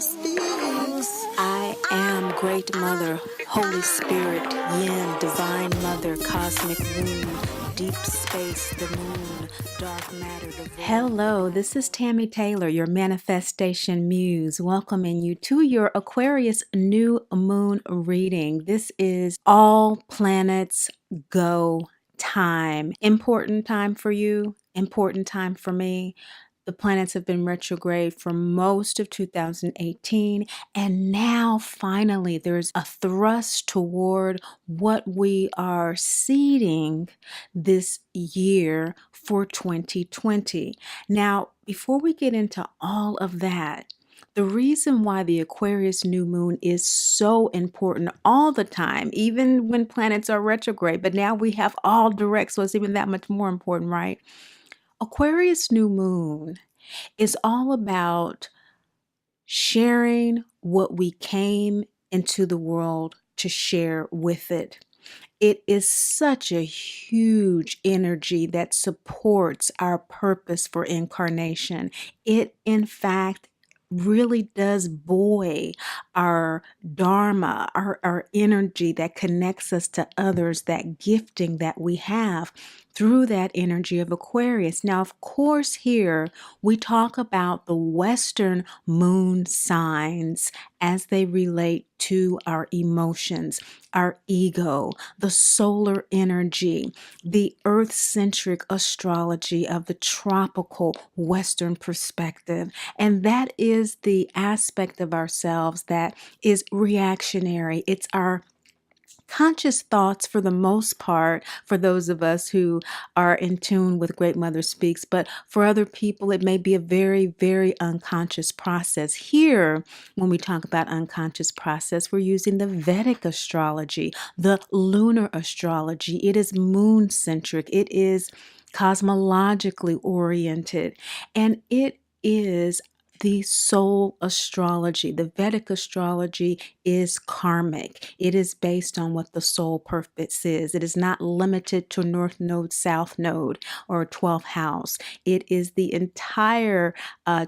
I am Great Mother, Holy Spirit, Yin, Divine Mother, Cosmic Womb, Deep Space, the Moon, Dark Matter, the Void. Hello, this is Tammy Taylor, your Manifestation Muse, welcoming you to your Aquarius New Moon reading. This is all planets go time. Important time for you, important time for me. The planets have been retrograde for most of 2018, and now finally there's a thrust toward what we are seeding this year for 2020. Now, before we get into all of that, the reason why the Aquarius new moon is so important all the time, even when planets are retrograde, but now we have all direct, so it's even that much more important, right? Aquarius new moon is all about sharing what we came into the world to share with it. It is such a huge energy that supports our purpose for incarnation. It, in fact, really does buoy our dharma, our energy that connects us to others, that gifting that we have through that energy of Aquarius. Now, of course, here we talk about the Western moon signs as they relate to our emotions, our ego, the solar energy, the earth-centric astrology of the tropical Western perspective. And that is the aspect of ourselves that is reactionary. It's our conscious thoughts for the most part, for those of us who are in tune with Great Mother Speaks, but for other people, it may be a very, very unconscious process. Here, when we talk about unconscious process, we're using the Vedic astrology, the lunar astrology. It is moon-centric. It is cosmologically oriented, and it is the soul astrology. The Vedic astrology is karmic. It is based on what the soul purpose is. It is not limited to North Node, South Node, or 12th house. It is the entire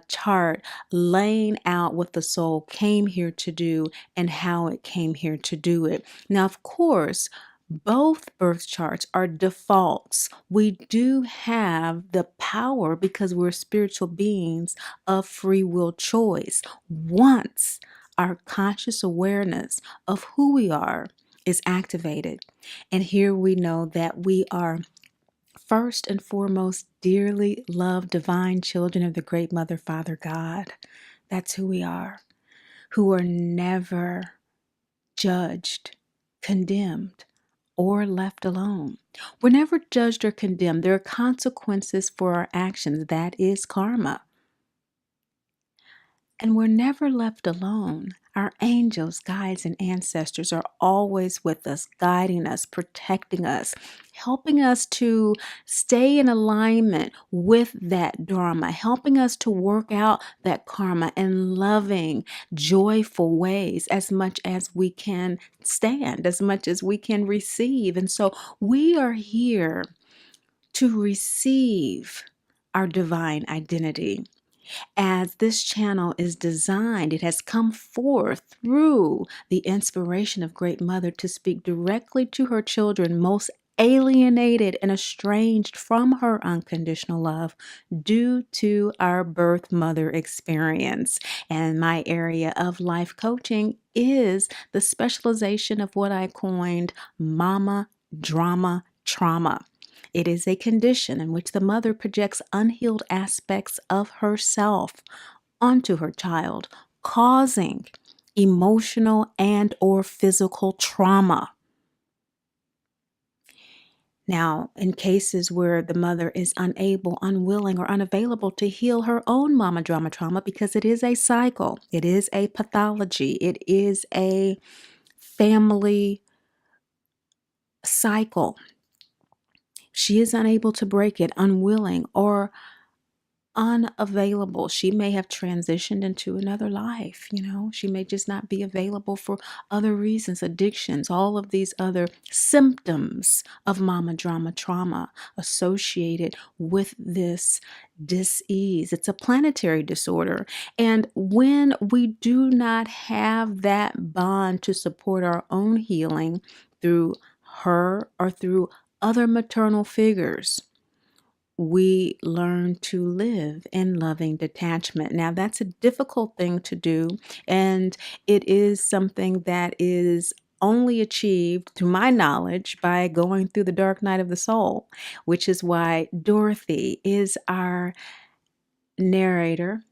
chart laying out what the soul came here to do and how it came here to do it. Now, of course, both birth charts are defaults. We do have the power, because we're spiritual beings, of free will choice. Once our conscious awareness of who we are is activated, and here we know that we are first and foremost dearly loved divine children of the Great Mother, Father God. That's who we are, who are never judged, condemned, or left alone. We're never judged or condemned. There are consequences for our actions. That is karma. And we're never left alone. Our angels, guides, and ancestors are always with us, guiding us, protecting us, helping us to stay in alignment with that dharma, helping us to work out that karma in loving, joyful ways as much as we can stand, as much as we can receive. And so we are here to receive our divine identity. As this channel is designed, it has come forth through the inspiration of Great Mother to speak directly to her children most alienated and estranged from her unconditional love due to our birth mother experience. And my area of life coaching is the specialization of what I coined mama drama trauma. It is a condition in which the mother projects unhealed aspects of herself onto her child, causing emotional and or physical trauma. Now, in cases where the mother is unable, unwilling, or unavailable to heal her own mama drama trauma, because it is a cycle, it is a pathology, it is a family cycle. She is unable to break it, unwilling, or unavailable. She may have transitioned into another life, She may just not be available for other reasons, addictions, all of these other symptoms of mama drama trauma associated with this dis-ease. It's a planetary disorder. And when we do not have that bond to support our own healing through her or through other maternal figures, we learn to live in loving detachment. Now, that's a difficult thing to do, and it is something that is only achieved, to my knowledge, by going through the dark night of the soul, which is why Dorothy is our narrator,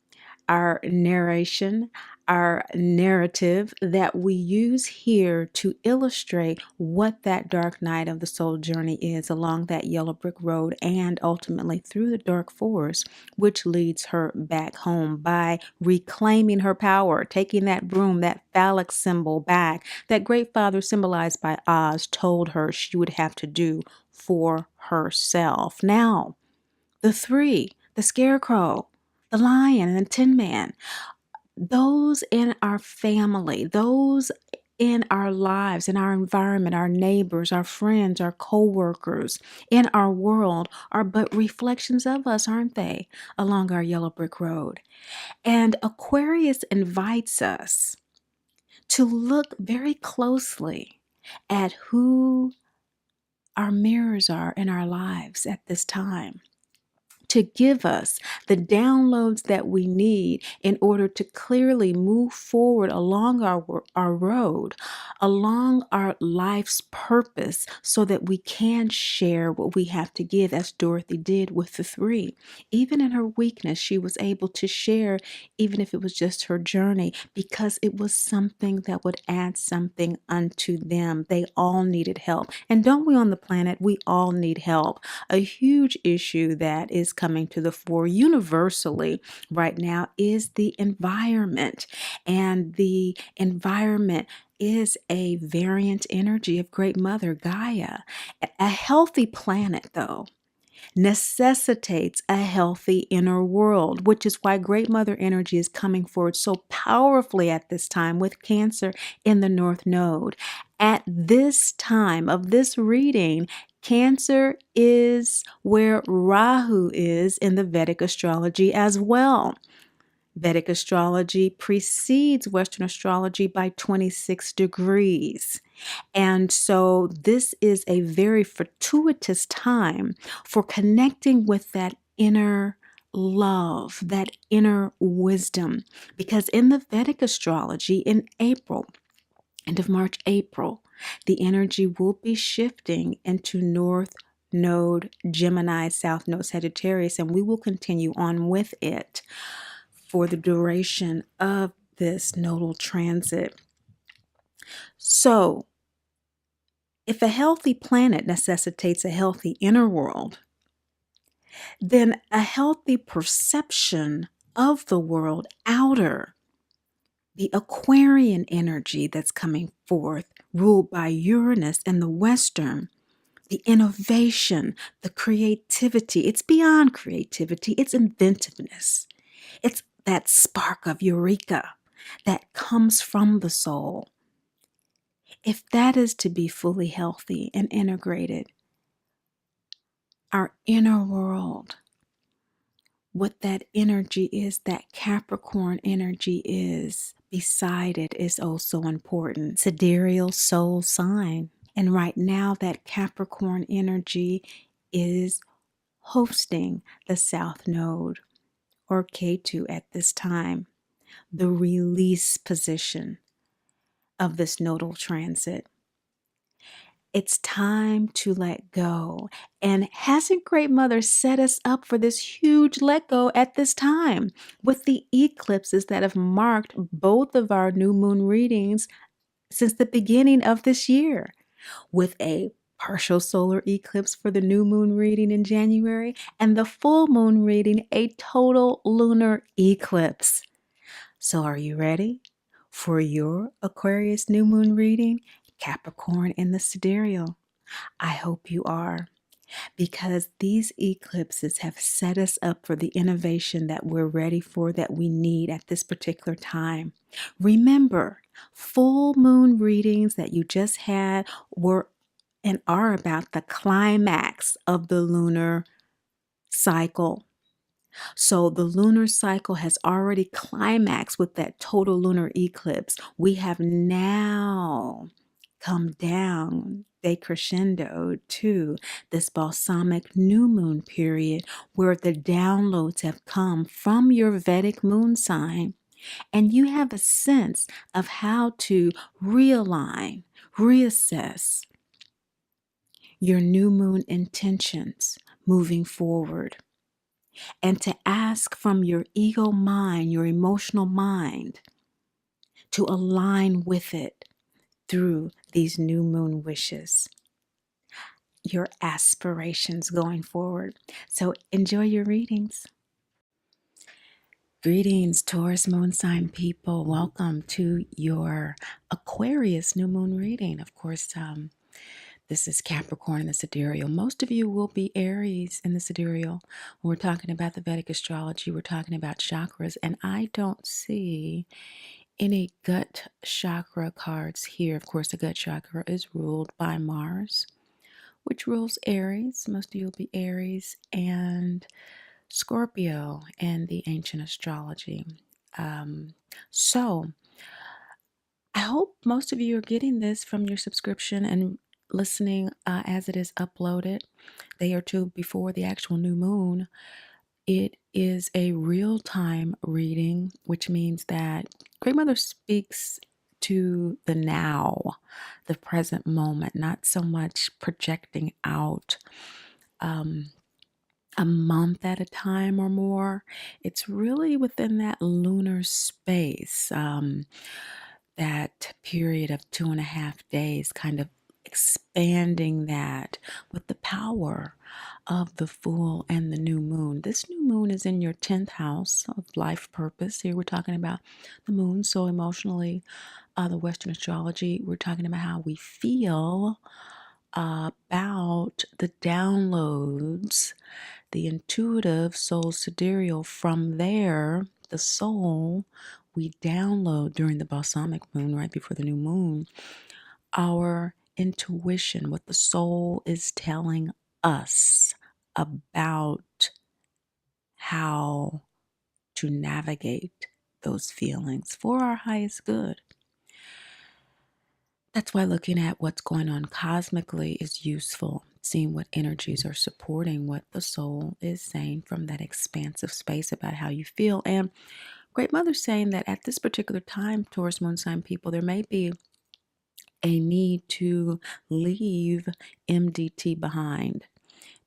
our narration, our narrative that we use here to illustrate what that dark night of the soul journey is along that yellow brick road and ultimately through the dark forest, which leads her back home by reclaiming her power, taking that broom, that phallic symbol back that Great Father symbolized by Oz told her she would have to do for herself. Now, the three, the Scarecrow, the Lion, and the Tin Man, those in our family, those in our lives, in our environment, our neighbors, our friends, our co-workers, in our world are but reflections of us, aren't they, along our yellow brick road? And Aquarius invites us to look very closely at who our mirrors are in our lives at this time, to give us the downloads that we need in order to clearly move forward along our road, along our life's purpose, so that we can share what we have to give, as Dorothy did with the three. Even in her weakness, she was able to share, even if it was just her journey, because it was something that would add something unto them. They all needed help. And don't we on the planet? We all need help. A huge issue that is coming to the fore universally right now is the environment. And the environment is a variant energy of Great Mother Gaia. A healthy planet, though, necessitates a healthy inner world, which is why Great Mother energy is coming forward so powerfully at this time with Cancer in the North Node. At this time of this reading, Cancer is where Rahu is in the Vedic astrology as well. Vedic astrology precedes Western astrology by 26 degrees. And so this is a very fortuitous time for connecting with that inner love, that inner wisdom. Because in the Vedic astrology in April, end of March, April, the energy will be shifting into North Node Gemini, South Node Sagittarius, and we will continue on with it for the duration of this nodal transit. So, if a healthy planet necessitates a healthy inner world, then a healthy perception of the world outer, the Aquarian energy that's coming forth, ruled by Uranus in the Western, the innovation, the creativity, it's beyond creativity, it's inventiveness. It's that spark of eureka that comes from the soul. If that is to be fully healthy and integrated, our inner world, what that energy is, that Capricorn energy is, beside it is also important. Sidereal soul sign. And right now, that Capricorn energy is hosting the South Node, or K2 at this time, the release position of this nodal transit. It's time to let go. And hasn't Great Mother set us up for this huge let go at this time with the eclipses that have marked both of our new moon readings since the beginning of this year, with a partial solar eclipse for the new moon reading in January and the full moon reading a total lunar eclipse. So are you ready for your Aquarius new moon reading? Capricorn in the sidereal. I hope you are. because these eclipses have set us up for the innovation that we're ready for, that we need at this particular time. Remember, full moon readings that you just had were and are about the climax of the lunar cycle. So the lunar cycle has already climaxed with that total lunar eclipse. We have now come down decrescendo to this balsamic new moon period where the downloads have come from your Vedic moon sign, and you have a sense of how to realign, reassess your new moon intentions moving forward, and to ask from your ego mind, your emotional mind, to align with it through these new moon wishes, your aspirations going forward. So enjoy your readings. Greetings, Taurus moon sign people. Welcome to your Aquarius new moon reading. Of course, this is Capricorn in the sidereal. Most of you will be Aries in the sidereal. When we're talking about the Vedic astrology, we're talking about chakras, and I don't see any gut chakra cards here. Of course, the gut chakra is ruled by Mars, which rules Aries. Most of you will be Aries and Scorpio in the ancient astrology. So I hope most of you are getting this from your subscription and listening as it is uploaded a day or two before the actual new moon. It is a real-time reading, which means that Great Mother speaks to the now, the present moment, not so much projecting out a month at a time or more. It's really within that lunar space, that period of 2.5 days, kind of expanding that with the power of the full and the new moon. This new moon is in your 10th house of life purpose. Here we're talking about the moon. So emotionally, the Western astrology, we're talking about how we feel about the downloads, the intuitive soul sidereal. From there, the soul, we download during the balsamic moon, right before the new moon, our intuition, what the soul is telling us about how to navigate those feelings for our highest good. That's why looking at what's going on cosmically is useful, seeing what energies are supporting what the soul is saying from that expansive space about how you feel. And Great Mother's saying that at this particular time, Taurus moon sign people, there may be a need to leave MDT behind.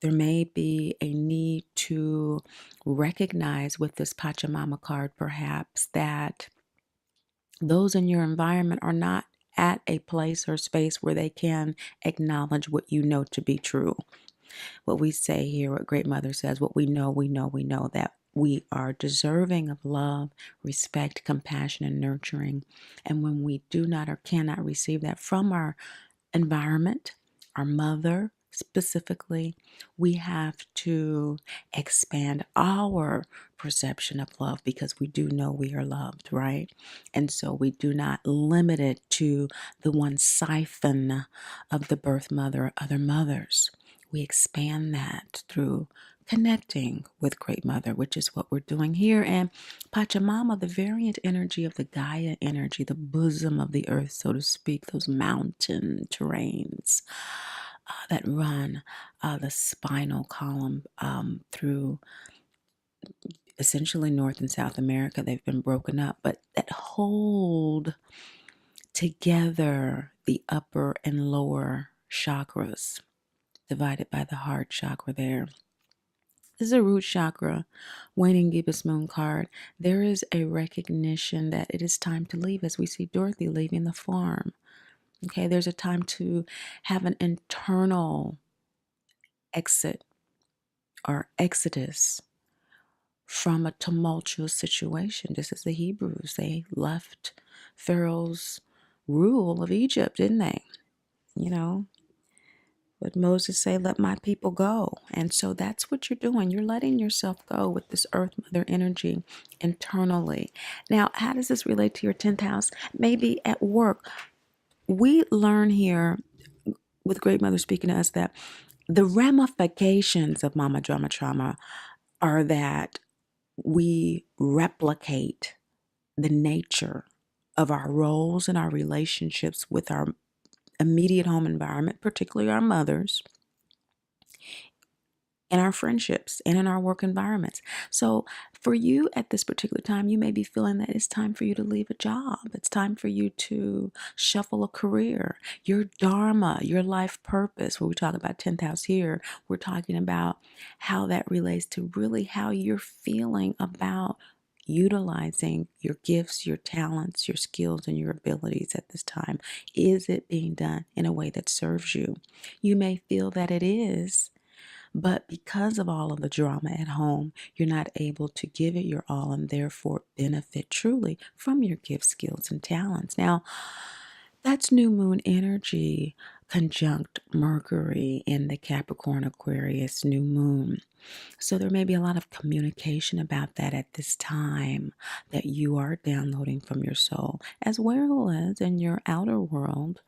There may be a need to recognize with this Pachamama card, perhaps, that those in your environment are not at a place or space where they can acknowledge what you know to be true. What we say here, what Great Mother says, what we know, that we are deserving of love, respect, compassion, and nurturing. And when we do not or cannot receive that from our environment, our mother specifically, we have to expand our perception of love, because we do know we are loved, right? And so we do not limit it to the one siphon of the birth mother or other mothers. We expand that through connecting with Great Mother, which is what we're doing here. And Pachamama, the variant energy of the Gaia energy, the bosom of the earth, so to speak, those mountain terrains that run the spinal column through essentially North and South America. They've been broken up, but that hold together the upper and lower chakras, divided by the heart chakra there. This is a root chakra, waning gibbous moon card. There is a recognition that it is time to leave, as we see Dorothy leaving the farm. Okay, there's a time to have an internal exit or exodus from a tumultuous situation. This is the Hebrews. They left Pharaoh's rule of Egypt, didn't they? You know, But Moses say, let my people go. And so that's what you're doing. You're letting yourself go with this earth mother energy internally. Now, how does this relate to your 10th house? Maybe at work. We learn here with Great Mother speaking to us that the ramifications of mama drama trauma are that we replicate the nature of our roles and our relationships with our immediate home environment, particularly our mothers, in our friendships and in our work environments. So for you at this particular time, you may be feeling that it's time for you to leave a job. It's time for you to shuffle a career, your dharma, your life purpose. When we talk about 10th house here, we're talking about how that relates to really how you're feeling about utilizing your gifts, your talents, your skills, and your abilities at this time. Is it being done in a way that serves you? You may feel that it is, but because of all of the drama at home, you're not able to give it your all and therefore benefit truly from your gifts, skills, and talents. Now, that's new moon energy conjunct Mercury in the Capricorn Aquarius new moon. So there may be a lot of communication about that at this time that you are downloading from your soul, as well as in your outer world,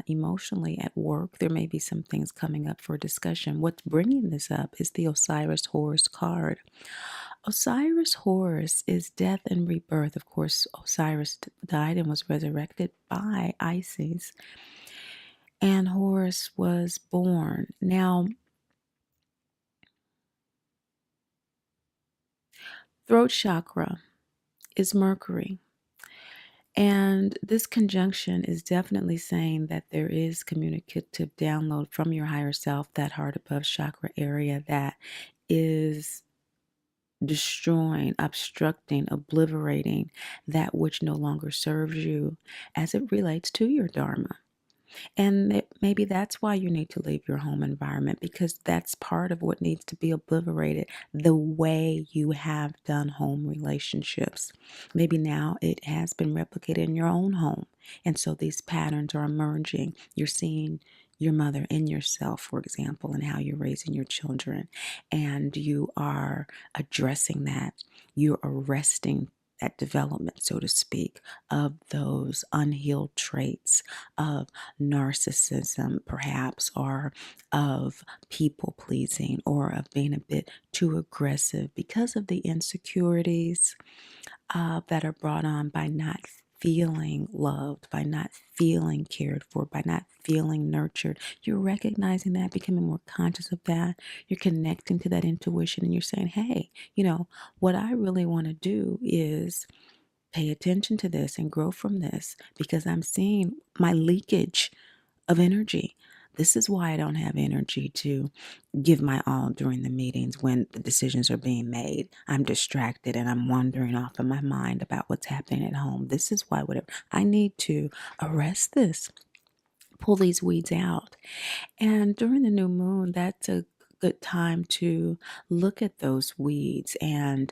emotionally at work. There may be some things coming up for discussion. What's bringing this up is the Osiris Horus card. Osiris Horus is death and rebirth. Of course, Osiris died and was resurrected by Isis, and Horus was born. Now, throat chakra is Mercury. And this conjunction is definitely saying that there is communicative download from your higher self, that heart above chakra area that is destroying, obstructing, obliterating that which no longer serves you as it relates to your dharma. And maybe that's why you need to leave your home environment, because that's part of what needs to be obliterated, the way you have done home relationships. Maybe now it has been replicated in your own home. And so these patterns are emerging. You're seeing your mother in yourself, for example, and how you're raising your children. And you are addressing that. You're arresting that development, so to speak, of those unhealed traits of narcissism, perhaps, or of people pleasing, or of being a bit too aggressive because of the insecurities that are brought on by not feeling loved, by not feeling cared for, by not feeling nurtured. You're recognizing that, becoming more conscious of that. You're connecting to that intuition, and you're saying, hey, what I really want to do is pay attention to this and grow from this, because I'm seeing my leakage of energy. This is why I don't have energy to give my all during the meetings when the decisions are being made. I'm distracted and I'm wandering off in my mind about what's happening at home. This is why whatever I need to arrest this, pull these weeds out. And during the new moon, that's a good time to look at those weeds and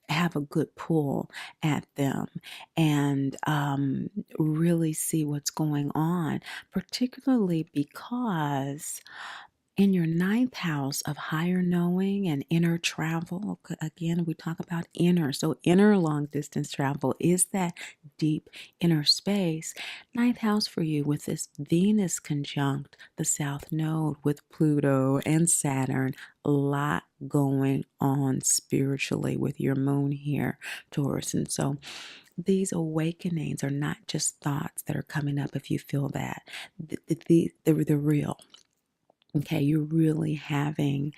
have a good pull at them, and really see what's going on, particularly because in your ninth house of higher knowing and inner travel, again, we talk about inner. So, inner long distance travel is that deep inner space. Ninth house for you with this Venus conjunct the South Node with Pluto and Saturn. A lot going on spiritually with your moon here, Taurus. And so, these awakenings are not just thoughts that are coming up if you feel that. They're real. Okay, you're really having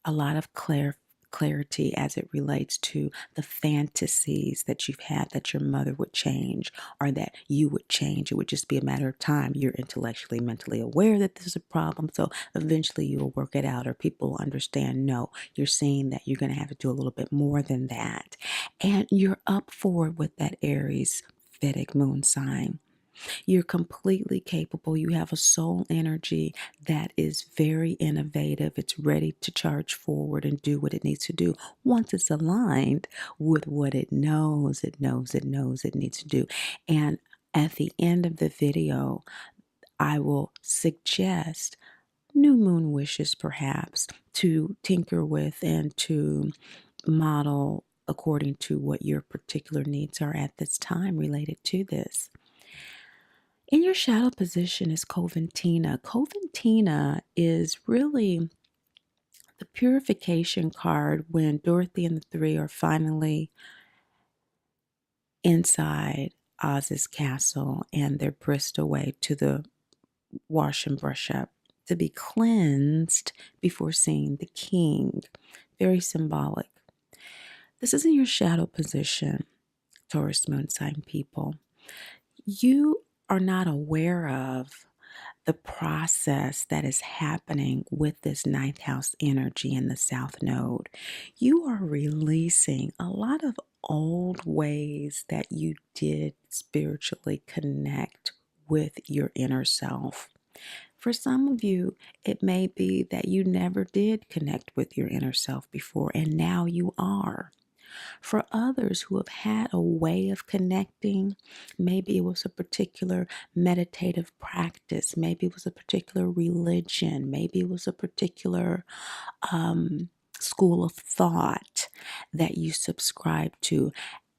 a lot of clarity as it relates to the fantasies that you've had that your mother would change, or that you would change. It would just be a matter of time. You're intellectually, mentally aware that this is a problem. So eventually you'll work it out, or people will understand, no, you're seeing that you're going to have to do a little bit more than that. And you're up for it with that Aries Vedic moon sign. You're completely capable. You have a soul energy that is very innovative. It's ready to charge forward and do what it needs to do once it's aligned with what it knows it needs to do. And at the end of the video, I will suggest new moon wishes perhaps to tinker with and to model according to what your particular needs are at this time related to this. In your shadow position is Coventina. Coventina is really the purification card when Dorothy and the three are finally inside Oz's castle and they're brisked away to the wash and brush up to be cleansed before seeing the king. Very symbolic. This is in your shadow position, Taurus moon sign people. You are not aware of the process that is happening with this ninth house energy in the south node. You are releasing a lot of old ways that you did spiritually connect with your inner self. For some of you, it may be that you never did connect with your inner self before, and now you are. For others who have had a way of connecting, maybe it was a particular meditative practice, maybe it was a particular religion, maybe it was a particular school of thought that you subscribe to,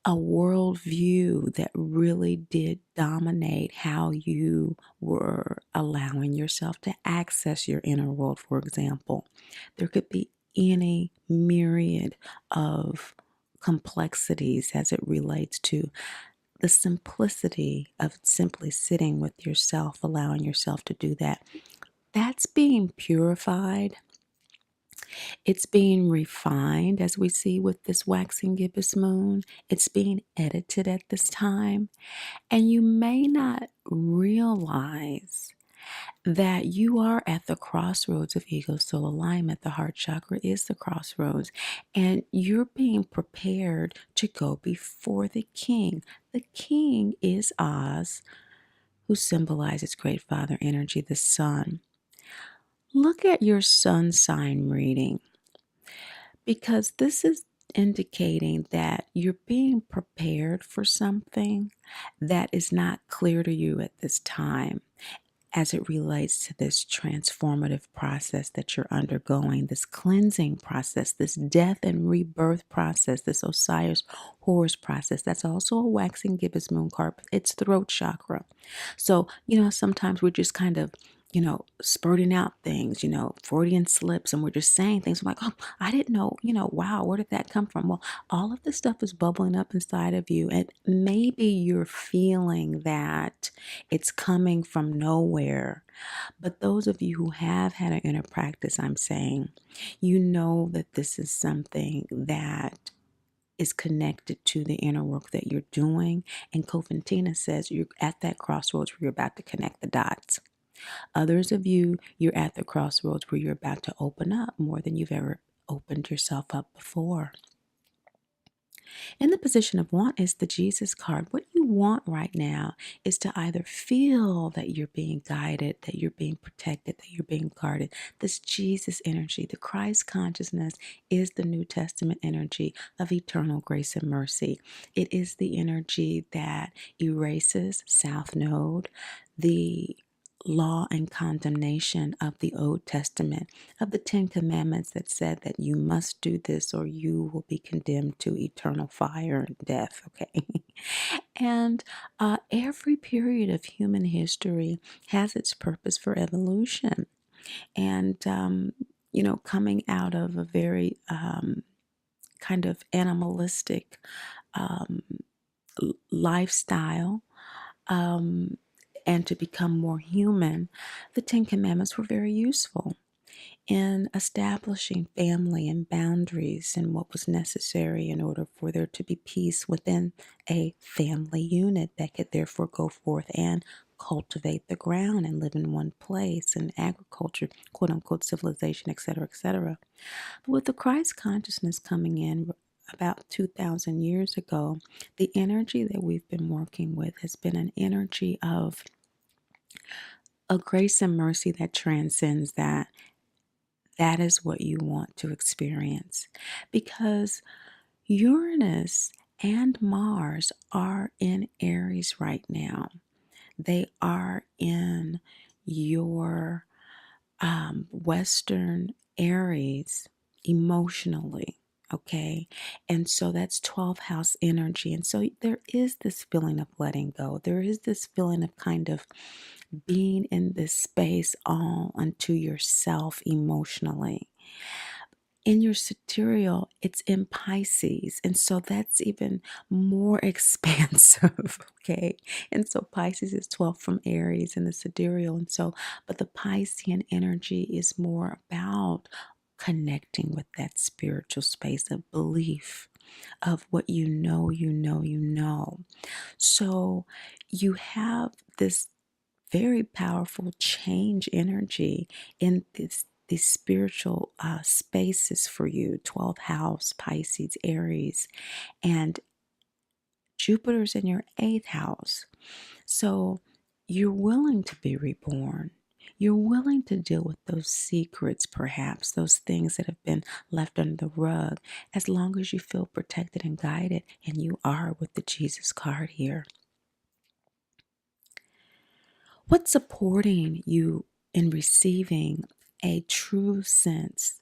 a worldview that really did dominate how you were allowing yourself to access your inner world, for example. There could be any myriad of complexities as it relates to the simplicity of simply sitting with yourself, allowing yourself to do that. That's being purified. It's being refined, as we see with this waxing gibbous moon. It's being edited at this time. And you may not realize that you are at the crossroads of ego soul alignment. The heart chakra is the crossroads. And you're being prepared to go before the king. The king is Oz, who symbolizes great father energy, the sun. Look at your sun sign reading, because this is indicating that you're being prepared for something that is not clear to you at this time as it relates to this transformative process that you're undergoing, this cleansing process, this death and rebirth process, this Osiris Horus process. That's also a waxing gibbous moon card. It's throat chakra. So, sometimes we're just kind of spurting out things, Freudian slips, and we're just saying things like, oh, I didn't know, wow, where did that come from? Well, all of this stuff is bubbling up inside of you, and maybe you're feeling that it's coming from nowhere. But those of you who have had an inner practice, I'm saying, you know that this is something that is connected to the inner work that you're doing. And Coventina says you're at that crossroads where you're about to connect the dots. Others of you, you're at the crossroads where you're about to open up more than you've ever opened yourself up before. In the position of want is the Jesus card. What you want right now is to either feel that you're being guided, that you're being protected, that you're being guarded. This Jesus energy, the Christ consciousness, is the New Testament energy of eternal grace and mercy. It is the energy that erases South Node, the law and condemnation of the Old Testament, of the Ten Commandments that said that you must do this or you will be condemned to eternal fire and death, okay? And every period of human history has its purpose for evolution. And, coming out of a very kind of animalistic lifestyle, and to become more human, the Ten Commandments were very useful in establishing family and boundaries and what was necessary in order for there to be peace within a family unit that could therefore go forth and cultivate the ground and live in one place, and agriculture, quote unquote, civilization, etc., etc. But with the Christ consciousness coming in about 2,000 years ago, the energy that we've been working with has been an energy of a grace and mercy that transcends that. That is what you want to experience, because Uranus and Mars are in Aries right now. They are in your Western Aries emotionally. Okay. And so that's 12th house energy. And so there is this feeling of letting go. There is this feeling of kind of being in this space all unto yourself emotionally. In your sidereal, it's in Pisces. And so that's even more expansive. Okay. And so Pisces is 12 from Aries in the sidereal. And so, but the Piscean energy is more about connecting with that spiritual space of belief of what you know, you know, you know. So you have this very powerful change energy in these spiritual spaces for you. 12th house, Pisces, Aries, and Jupiter's in your 8th house. So you're willing to be reborn. You're willing to deal with those secrets, perhaps, those things that have been left under the rug, as long as you feel protected and guided, and you are with the Jesus card here. What's supporting you in receiving a true sense,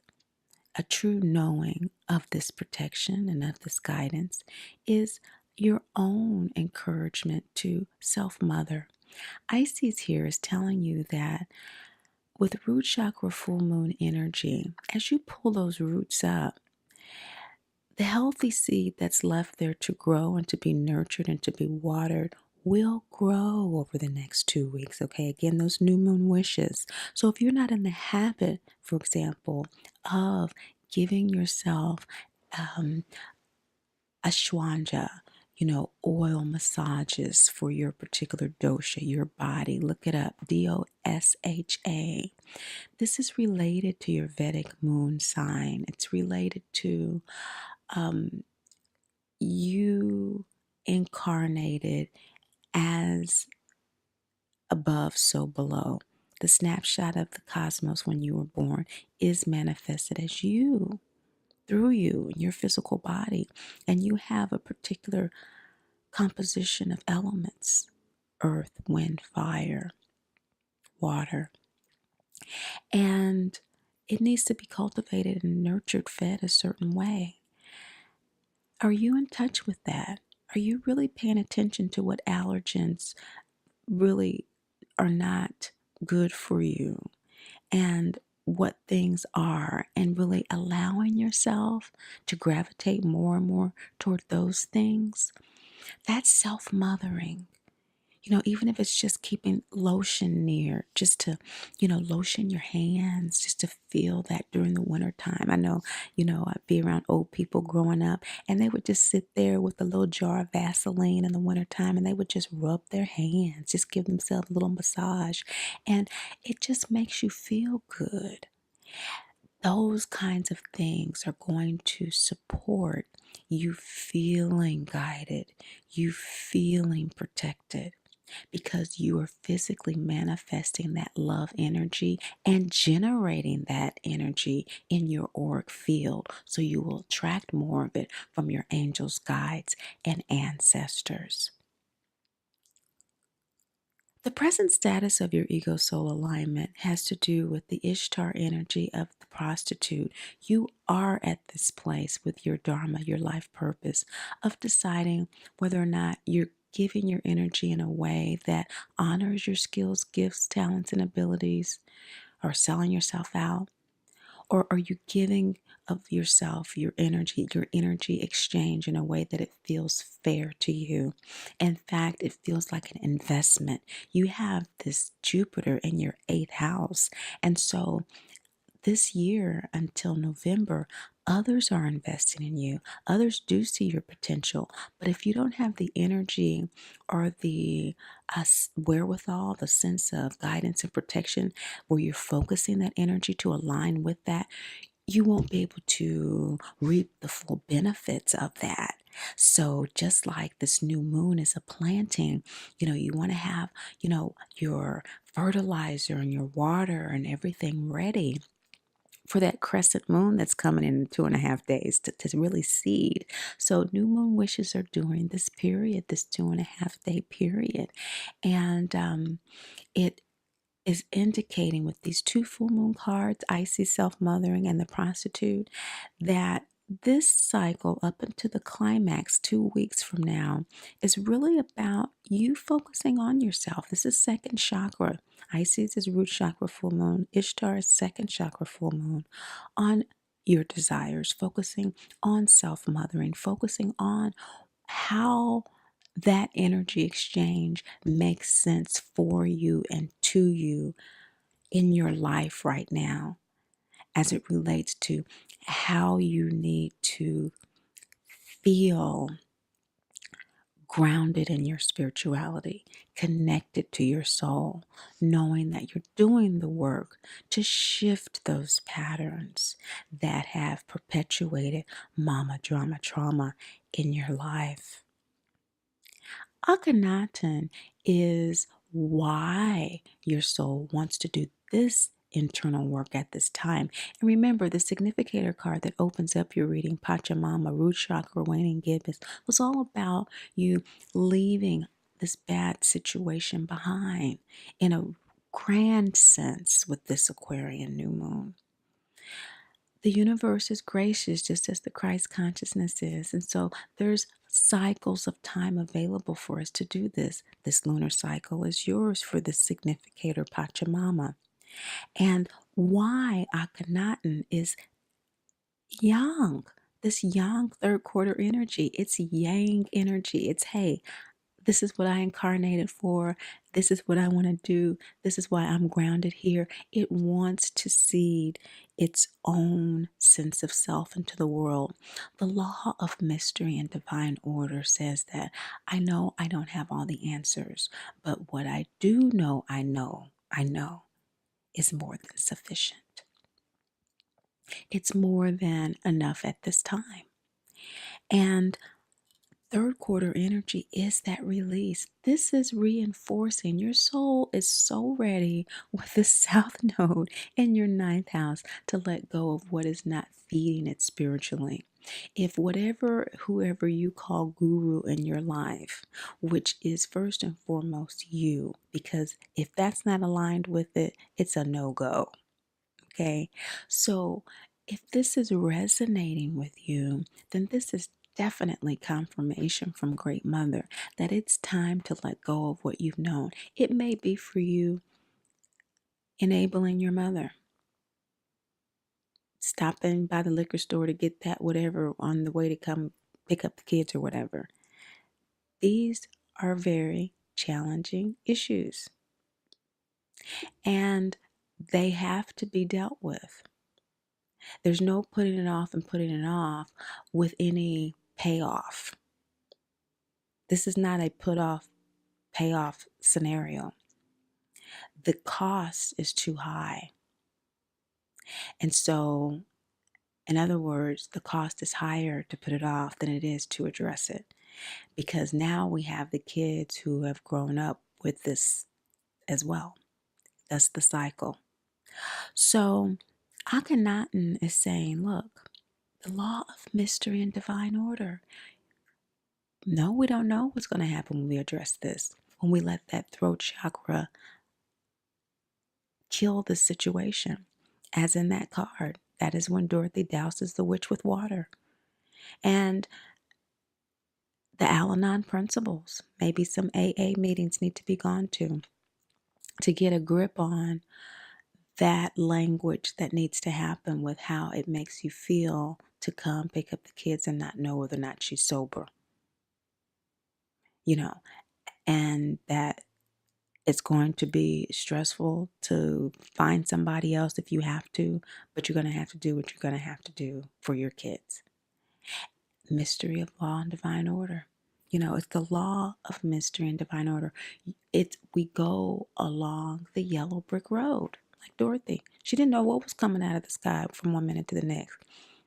a true knowing of this protection and of this guidance is your own encouragement to self-mother. Isis here is telling you that with root chakra full moon energy, as you pull those roots up, the healthy seed that's left there to grow and to be nurtured and to be watered will grow over the next 2 weeks. Okay, again, those new moon wishes. So if you're not in the habit, for example, of giving yourself ashwanja, oil massages for your particular dosha, your body, look it up, DOSHA. This is related to your Vedic moon sign. It's related to you incarnated as above, so below. The snapshot of the cosmos when you were born is manifested as you, through you, in your physical body. And you have a particular composition of elements: earth, wind, fire, water. And it needs to be cultivated and nurtured, fed a certain way. Are you in touch with that? Are you really paying attention to what allergens really are not good for you and what things are, and really allowing yourself to gravitate more and more toward those things? That's self-mothering. Even if it's just keeping lotion near, just to, lotion your hands, just to feel that during the winter time. I know, I'd be around old people growing up, and they would just sit there with a little jar of Vaseline in the winter time, and they would just rub their hands, just give themselves a little massage. And it just makes you feel good. Those kinds of things are going to support you feeling guided, you feeling protected, because you are physically manifesting that love energy and generating that energy in your auric field. So you will attract more of it from your angels, guides, and ancestors. The present status of your ego soul alignment has to do with the Ishtar energy of the prostitute. You are at this place with your dharma, your life purpose, of deciding whether or not you're giving your energy in a way that honors your skills, gifts, talents, and abilities, or selling yourself out. Or are you giving of yourself, your energy exchange in a way that it feels fair to you? In fact, it feels like an investment. You have this Jupiter in your 8th house. And so this year until November, others are investing in you. Others do see your potential. But if you don't have the energy or the wherewithal, the sense of guidance and protection, where you're focusing that energy to align with that, you won't be able to reap the full benefits of that. So just like this new moon is a planting, you want to have, your fertilizer and your water and everything ready for that crescent moon that's coming in 2.5 days to really seed. So new moon wishes are during this period, this 2.5 day period. And it is indicating with these two full moon cards, icy self-mothering and the prostitute, that this cycle up into the climax 2 weeks from now is really about you focusing on yourself. This is second chakra. Isis is root chakra full moon. Ishtar is second chakra full moon. On your desires, focusing on self-mothering, focusing on how that energy exchange makes sense for you and to you in your life right now as it relates to how you need to feel grounded in your spirituality, connected to your soul, knowing that you're doing the work to shift those patterns that have perpetuated mama drama trauma in your life. Akhenaten is why your soul wants to do this internal work at this time. And remember, the significator card that opens up your reading, Pachamama, root chakra, waning gibbous, was all about you leaving this bad situation behind in a grand sense with this Aquarian new moon. The universe is gracious just as the Christ consciousness is. And so there's cycles of time available for us to do this. This lunar cycle is yours for the significator Pachamama. And why Akhenaten is yang, this yang third quarter energy. It's yang energy. It's, hey, this is what I incarnated for. This is what I want to do. This is why I'm grounded here. It wants to seed its own sense of self into the world. The law of mystery and divine order says that I know I don't have all the answers, but what I do know, I know is more than sufficient. It's more than enough at this time. And third quarter energy is that release. This is reinforcing. Your soul is so ready with the South Node in your ninth house to let go of what is not feeding it spiritually. If whoever you call guru in your life, which is first and foremost you, because if that's not aligned with it, it's a no-go. Okay, so if this is resonating with you, then this is definitely confirmation from Great Mother that it's time to let go of what you've known. It may be for you enabling your mother, stopping by the liquor store to get that whatever on the way to come pick up the kids or whatever. These are very challenging issues, and they have to be dealt with. There's no putting it off and putting it off with any payoff. This is not a put off, payoff scenario. The cost is too high. And so, in other words, the cost is higher to put it off than it is to address it. Because now we have the kids who have grown up with this as well. That's the cycle. So, Akhenaten is saying, look, the law of mystery and divine order. No, we don't know what's going to happen when we address this. When we let that throat chakra kill the situation. As in that card, that is when Dorothy douses the witch with water. And the Al-Anon principles, maybe some AA meetings need to be gone to get a grip on that language that needs to happen with how it makes you feel to come pick up the kids and not know whether or not she's sober. And that it's going to be stressful to find somebody else if you have to, but you're going to have to do what you're going to have to do for your kids. Mystery of law and divine order. It's the law of mystery and divine order. We go along the yellow brick road, like Dorothy. She didn't know what was coming out of the sky from one minute to the next.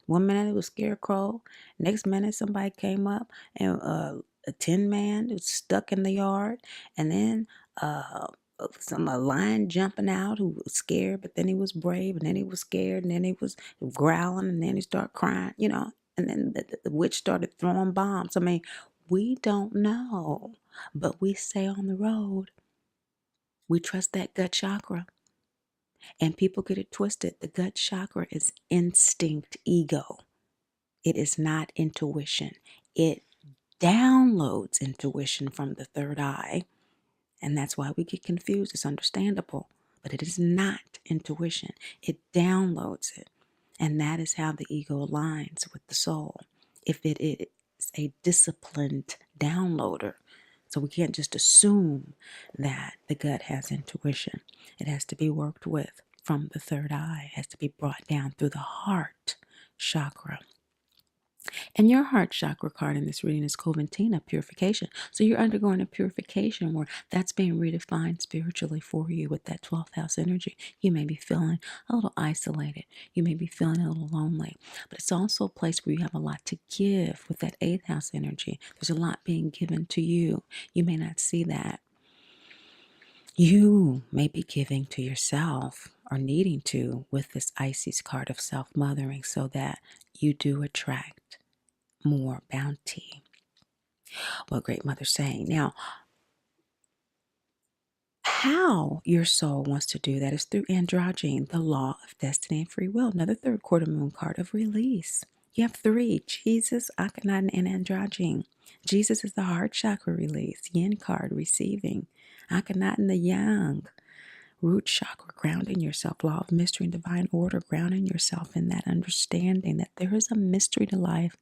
One minute it was scarecrow. Next minute somebody came up and a tin man was stuck in the yard. And then a lion jumping out who was scared, but then he was brave, and then he was scared, and then he was growling, and then he started crying, and then the witch started throwing bombs. We don't know, but we say on the road, We trust that gut chakra. And people get it twisted. The gut chakra is instinct ego. It is not intuition. It downloads intuition from the third eye. And that's why we get confused. It's understandable. But it is not intuition. It downloads it. And that is how the ego aligns with the soul. If it is a disciplined downloader. So we can't just assume that the gut has intuition. It has to be worked with from the third eye. It has to be brought down through the heart chakra. And your heart chakra card in this reading is Coventina, purification. So you're undergoing a purification where that's being redefined spiritually for you with that 12th house energy. You may be feeling a little isolated. You may be feeling a little lonely. But it's also a place where you have a lot to give with that 8th house energy. There's a lot being given to you. You may not see that. You may be giving to yourself or needing to with this Isis card of self-mothering so that you do attract more bounty. What Great Mother's saying. Now, how your soul wants to do that is through androgyne, the law of destiny and free will. Another third quarter moon card of release. You have three: Jesus, Akhenaten, and androgyne. Jesus is the heart chakra release. Yin card, receiving. Akhenaten, the yang. Root chakra, grounding yourself. Law of mystery and divine order, grounding yourself in that understanding that there is a mystery to life,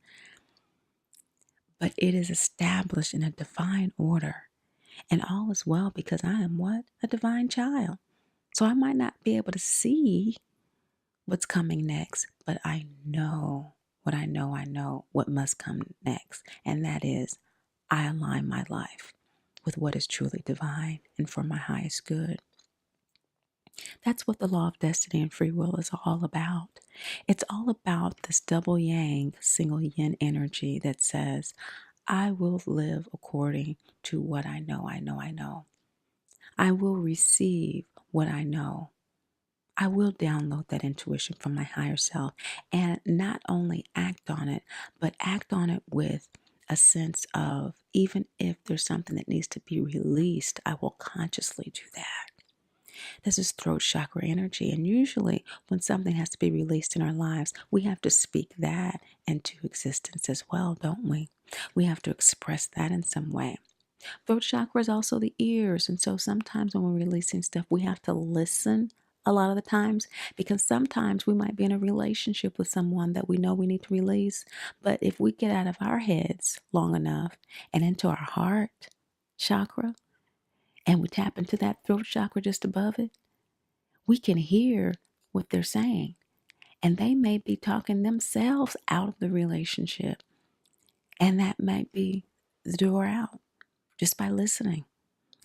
but it is established in a divine order. And all is well because I am what? A divine child. So I might not be able to see what's coming next, but I know what I know what must come next. And that is, I align my life with what is truly divine and for my highest good. That's what the law of destiny and free will is all about. It's all about this double yang, single yin energy that says, I will live according to what I know. I will receive what I know. I will download that intuition from my higher self and not only act on it, but act on it with a sense of, even if there's something that needs to be released, I will consciously do that. This is throat chakra energy. And usually when something has to be released in our lives, we have to speak that into existence as well, don't we? We have to express that in some way. Throat chakra is also the ears. And so sometimes when we're releasing stuff, we have to listen a lot of the times, because sometimes we might be in a relationship with someone that we know we need to release. But if we get out of our heads long enough and into our heart chakra, and we tap into that throat chakra just above it, we can hear what they're saying. And they may be talking themselves out of the relationship. And that might be the door out just by listening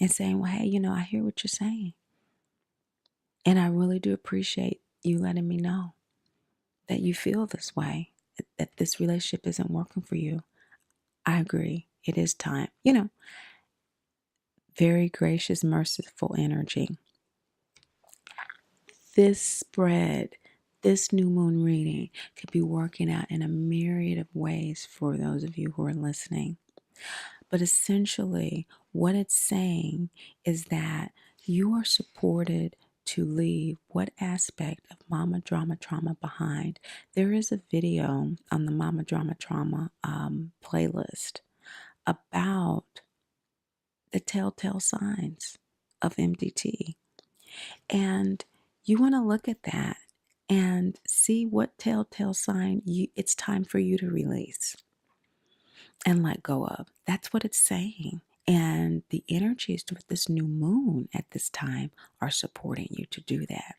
and saying, well, hey, I hear what you're saying. And I really do appreciate you letting me know that you feel this way, that this relationship isn't working for you. I agree. It is time. Very gracious, merciful energy. This spread, this new moon reading could be working out in a myriad of ways for those of you who are listening. But essentially, what it's saying is that you are supported to leave what aspect of mama drama trauma behind. There is a video on the Mama Drama Trauma playlist about the telltale signs of MDT. And you want to look at that and see what telltale sign it's time for you to release and let go of. That's what it's saying. And the energies with this new moon at this time are supporting you to do that.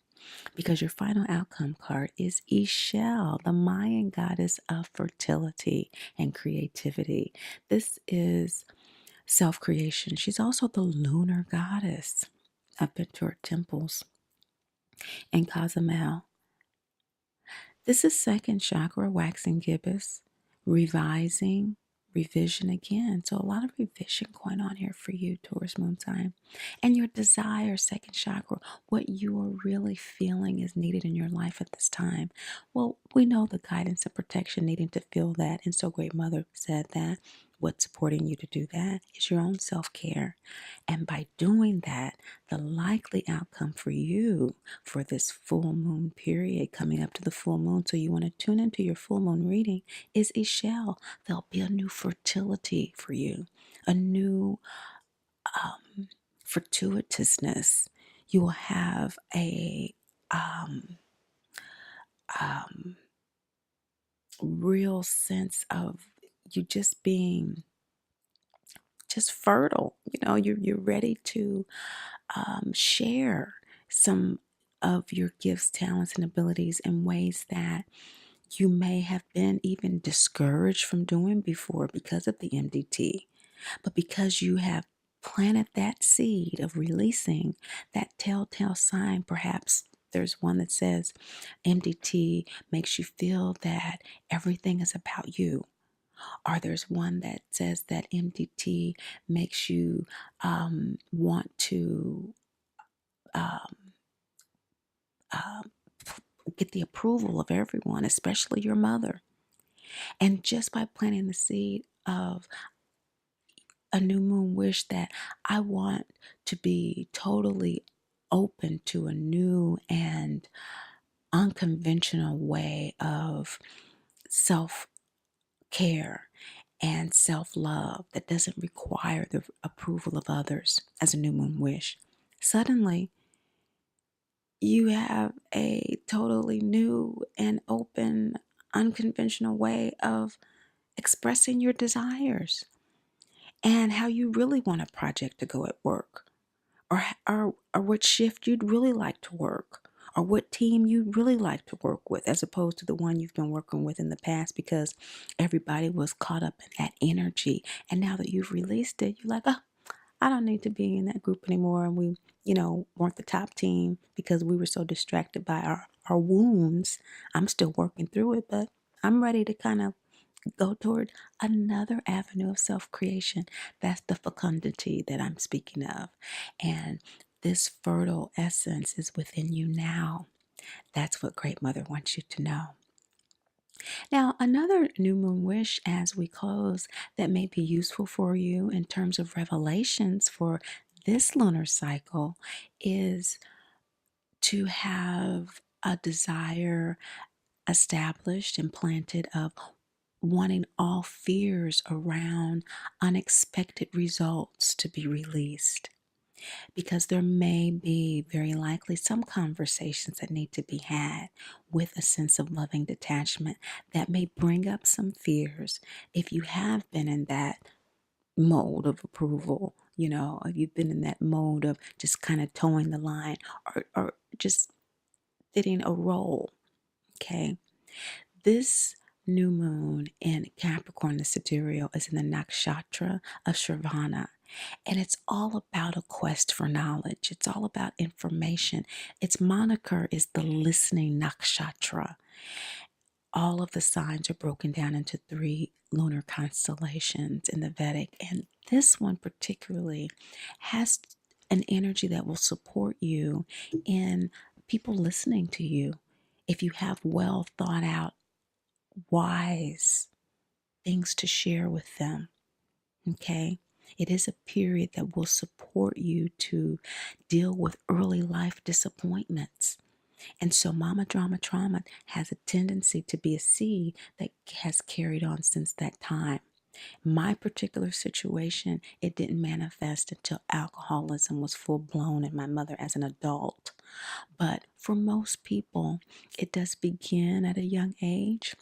Because your final outcome card is Ishel, the Mayan goddess of fertility and creativity. This is self-creation. She's also the lunar goddess. I've been to her temples in Cozumel. This is second chakra, waxing gibbous, revising, revision again. So a lot of revision going on here for you, Taurus moon sign. And your desire, second chakra, what you are really feeling is needed in your life at this time. Well, we know the guidance and protection needing to feel that. And so Great Mother said that what's supporting you to do that is your own self-care. And by doing that, the likely outcome for you for this full moon period coming up to the full moon, so you want to tune into your full moon reading, is Ishel. There'll be a new fertility for you, a new fortuitousness. You will have a real sense of you just being just fertile. You're ready to share some of your gifts, talents, and abilities in ways that you may have been even discouraged from doing before because of the MDT. But because you have planted that seed of releasing that telltale sign, perhaps there's one that says MDT makes you feel that everything is about you. Or there's one that says that MDT makes you want to get the approval of everyone, especially your mother. And just by planting the seed of a new moon wish that I want to be totally open to a new and unconventional way of self-care and self-love that doesn't require the approval of others as a new moon wish. Suddenly, you have a totally new and open, unconventional way of expressing your desires and how you really want a project to go at work, or what shift you'd really like to work, or what team you'd really like to work with, as opposed to the one you've been working with in the past because everybody was caught up in that energy. And now that you've released it, you're like, oh, I don't need to be in that group anymore. And we, weren't the top team because we were so distracted by our wounds. I'm still working through it, but I'm ready to kind of go toward another avenue of self-creation. That's the fecundity that I'm speaking of. And this fertile essence is within you now. That's what Great Mother wants you to know. Now, another new moon wish as we close that may be useful for you in terms of revelations for this lunar cycle is to have a desire established and planted of wanting all fears around unexpected results to be released. Because there may be very likely some conversations that need to be had with a sense of loving detachment that may bring up some fears if you have been in that mode of approval, if you've been in that mode of just kind of towing the line or just fitting a role. Okay. This new moon in Capricorn, the sidereal, is in the nakshatra of Shravana. And it's all about a quest for knowledge. It's all about information. Its moniker is the listening nakshatra. All of the signs are broken down into 3 lunar constellations in the Vedic. And this one particularly has an energy that will support you in people listening to you. If you have well thought out, wise things to share with them, okay? It is a period that will support you to deal with early life disappointments. And so mama drama trauma has a tendency to be a seed that has carried on since that time. My particular situation, it didn't manifest until alcoholism was full blown in my mother as an adult. But for most people, it does begin at a young age.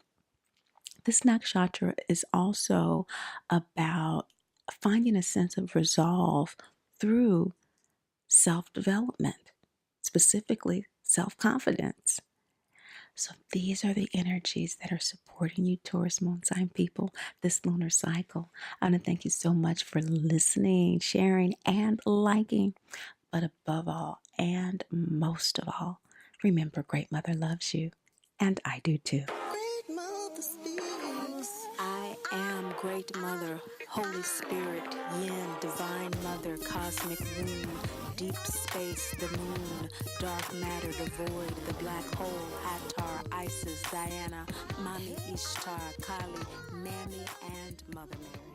This nakshatra is also about finding a sense of resolve through self-development, specifically self-confidence. So these are the energies that are supporting you, Taurus moon sign people, this lunar cycle. I want to thank you so much for listening, sharing, and liking. But above all, and most of all, remember Great Mother loves you, and I do too. Great Mother speaks. I am Great Mother, Holy Spirit, Yin, Divine Mother, Cosmic Womb, Deep Space, the Moon, Dark Matter, the Void, the Black Hole, Hathor, Isis, Diana, Mami Ishtar, Kali, Nami, and Mother Mary.